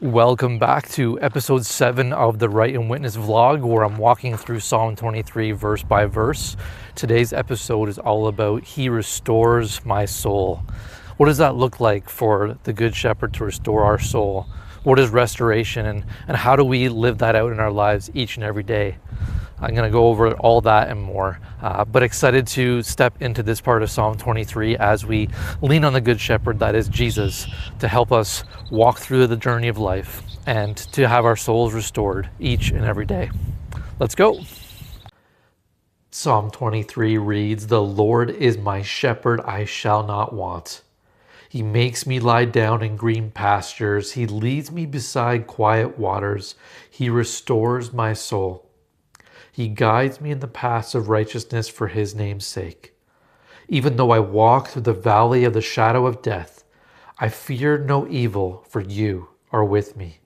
Welcome back to episode 7 of the Write and Witness vlog, where I'm walking through Psalm 23 verse by verse. Today's episode is all about He restores my soul. What does that look like for the Good Shepherd to restore our soul? What is restoration, and how do we live that out in our lives each and every day? I'm going to go over all that and more, but excited to step into this part of Psalm 23 as we lean on the Good Shepherd, that is Jesus, to help us walk through the journey of life and to have our souls restored each and every day. Let's go. Psalm 23 reads, "The Lord is my shepherd, I shall not want. He makes me lie down in green pastures. He leads me beside quiet waters. He restores my soul. He guides me in the paths of righteousness for his name's sake. Even though I walk through the valley of the shadow of death, I fear no evil, for you are with me.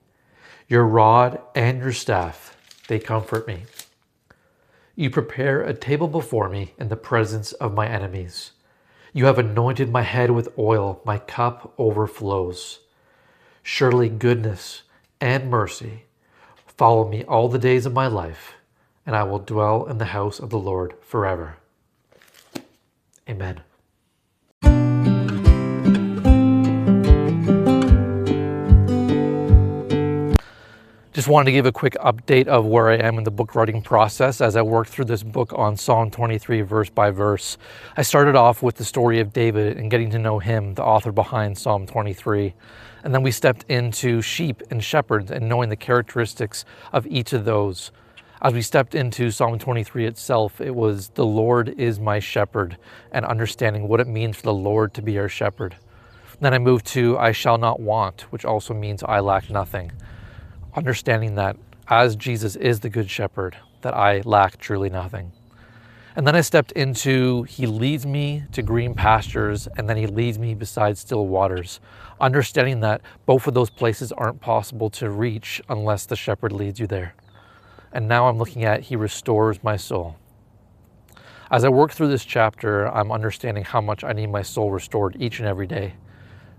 Your rod and your staff, they comfort me. You prepare a table before me in the presence of my enemies. You have anointed my head with oil, my cup overflows. Surely goodness and mercy follow me all the days of my life, and I will dwell in the house of the Lord forever." Amen. Just wanted to give a quick update of where I am in the book writing process as I worked through this book on Psalm 23 verse by verse. I started off with the story of David and getting to know him, the author behind Psalm 23. And then we stepped into sheep and shepherds and knowing the characteristics of each of those. As we stepped into Psalm 23 itself, it was the Lord is my shepherd and understanding what it means for the Lord to be our shepherd. Then I moved to I shall not want, which also means I lack nothing. Understanding that as Jesus is the good shepherd, that I lack truly nothing. And then I stepped into he leads me to green pastures, and then he leads me beside still waters. Understanding that both of those places aren't possible to reach unless the shepherd leads you there. And now I'm looking at he restores my soul. As I work through this chapter, I'm understanding how much I need my soul restored each and every day.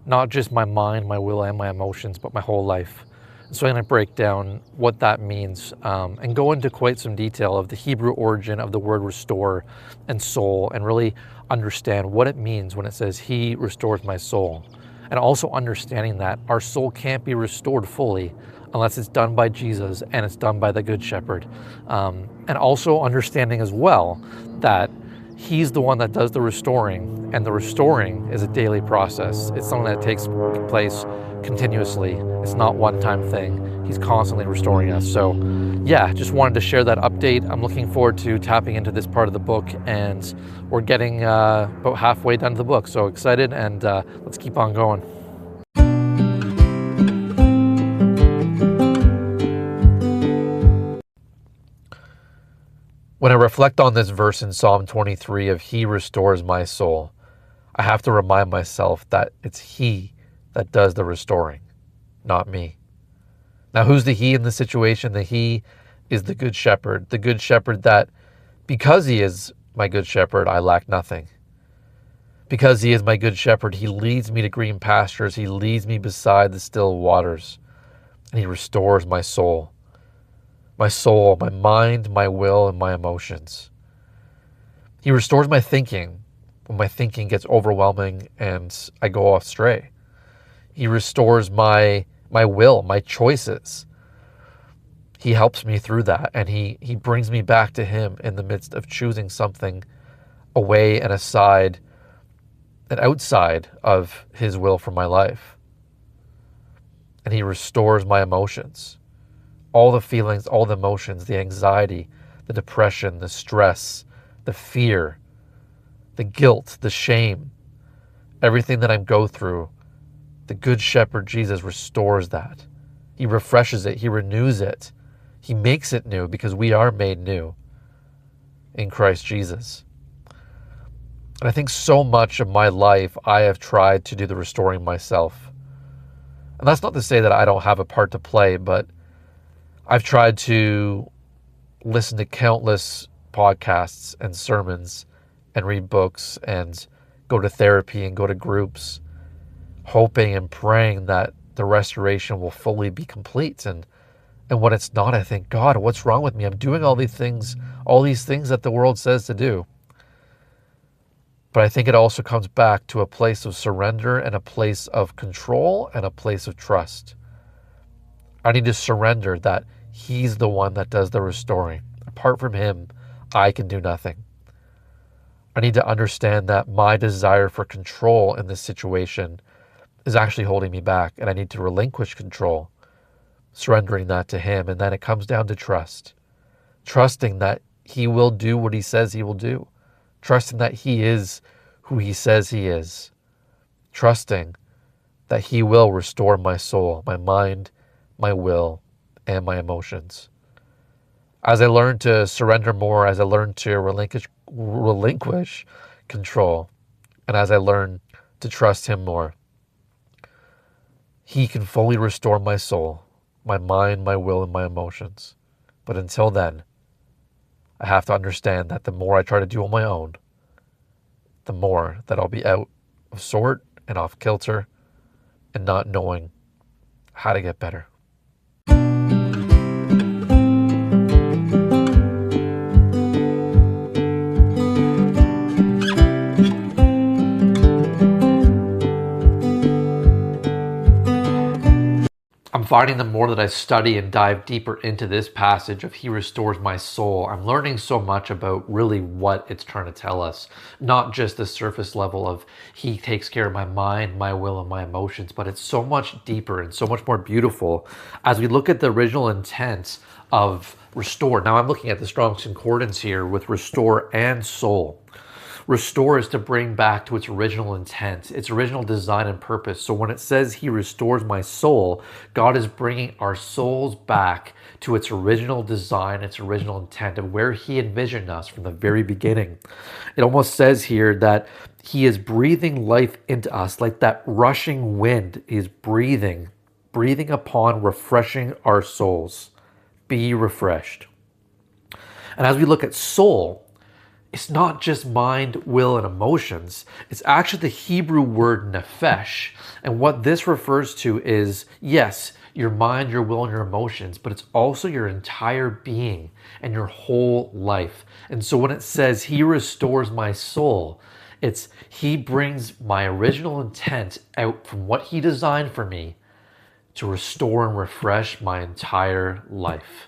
Not just my mind, my will, and my emotions, but my whole life. So I'm going to break down what that means and go into quite some detail of the Hebrew origin of the word restore and soul, and really understand what it means when it says he restores my soul. And also understanding that our soul can't be restored fully unless it's done by Jesus and it's done by the Good Shepherd. And also understanding as well that he's the one that does the restoring, and the restoring is a daily process. It's something that takes place continuously. It's not one-time thing. He's constantly restoring us. So yeah, just wanted to share that update. I'm looking forward to tapping into this part of the book, and we're getting about halfway done to the book. So excited, and let's keep on going. When I reflect on this verse in Psalm 23 of he restores my soul, I have to remind myself that it's he that does the restoring, not me. Now, who's the he in the situation? The he is the good shepherd that because he is my good shepherd, I lack nothing. Because he is my good shepherd, he leads me to green pastures. He leads me beside the still waters, and he restores my soul. My soul, my mind, my will, and my emotions. He restores my thinking when my thinking gets overwhelming and I go astray. He restores my will, my choices. He helps me through that, and he brings me back to him in the midst of choosing something away and aside and outside of his will for my life. And he restores my emotions. All the feelings, all the emotions, the anxiety, the depression, the stress, the fear, the guilt, the shame, everything that I go through, the Good Shepherd Jesus restores that. He refreshes it. He renews it. He makes it new because we are made new in Christ Jesus. And I think so much of my life I have tried to do the restoring myself. And that's not to say that I don't have a part to play, but I've tried to listen to countless podcasts and sermons and read books and go to therapy and go to groups, hoping and praying that the restoration will fully be complete. And when it's not, I think, God, what's wrong with me? I'm doing all these things that the world says to do. But I think it also comes back to a place of surrender and a place of control and a place of trust. I need to surrender that He's the one that does the restoring. Apart from Him, I can do nothing. I need to understand that my desire for control in this situation is actually holding me back, and I need to relinquish control, surrendering that to Him. And then it comes down to trust. Trusting that He will do what He says He will do. Trusting that He is who He says He is. Trusting that He will restore my soul, my mind, my will, and my emotions. As I learn to surrender more, as I learn to relinquish control, and as I learn to trust Him more, He can fully restore my soul, my mind, my will, and my emotions. But until then, I have to understand that the more I try to do on my own, the more that I'll be out of sort and off kilter and not knowing how to get better. I'm finding the more that I study and dive deeper into this passage of He restores my soul, I'm learning so much about really what it's trying to tell us. Not just the surface level of He takes care of my mind, my will, and my emotions, but it's so much deeper and so much more beautiful as we look at the original intent of restore. Now I'm looking at the Strong's Concordance here with restore and soul. Restore is to bring back to its original intent, its original design and purpose. So when it says He restores my soul, God is bringing our souls back to its original design, its original intent of where He envisioned us from the very beginning. It almost says here that He is breathing life into us like that rushing wind. He is breathing upon, refreshing our souls. Be refreshed. And as we look at soul, it's not just mind, will, and emotions. It's actually the Hebrew word nephesh. And what this refers to is, yes, your mind, your will, and your emotions, but it's also your entire being and your whole life. And so when it says He restores my soul, it's He brings my original intent out from what He designed for me to restore and refresh my entire life.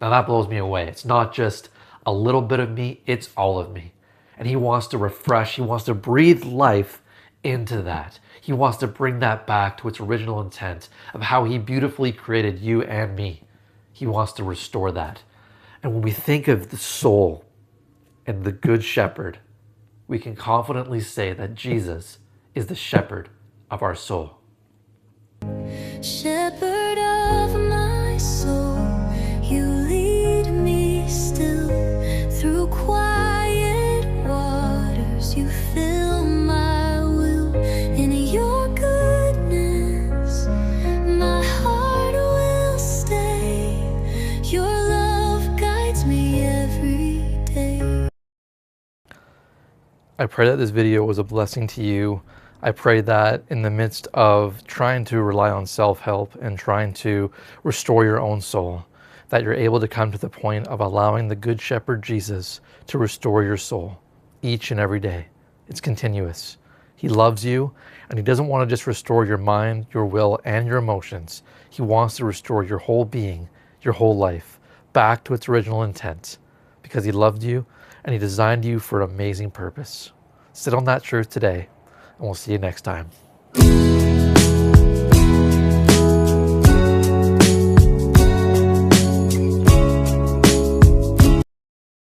Now that blows me away. It's not just a little bit of me, it's all of me. And He wants to refresh, He wants to breathe life into that. He wants to bring that back to its original intent of how He beautifully created you and me. He wants to restore that. And when we think of the soul and the Good Shepherd, we can confidently say that Jesus is the shepherd of our soul. Shepherd of my soul, You lead me still through quiet waters. You fill my will in Your goodness. My heart will stay. Your love guides me every day. I pray that this video was a blessing to you. I pray that in the midst of trying to rely on self-help and trying to restore your own soul, that you're able to come to the point of allowing the Good Shepherd Jesus to restore your soul each and every day. It's continuous. He loves you, and He doesn't want to just restore your mind, your will, and your emotions. He wants to restore your whole being, your whole life, back to its original intent, because He loved you and He designed you for an amazing purpose. Sit on that truth today, and we'll see you next time.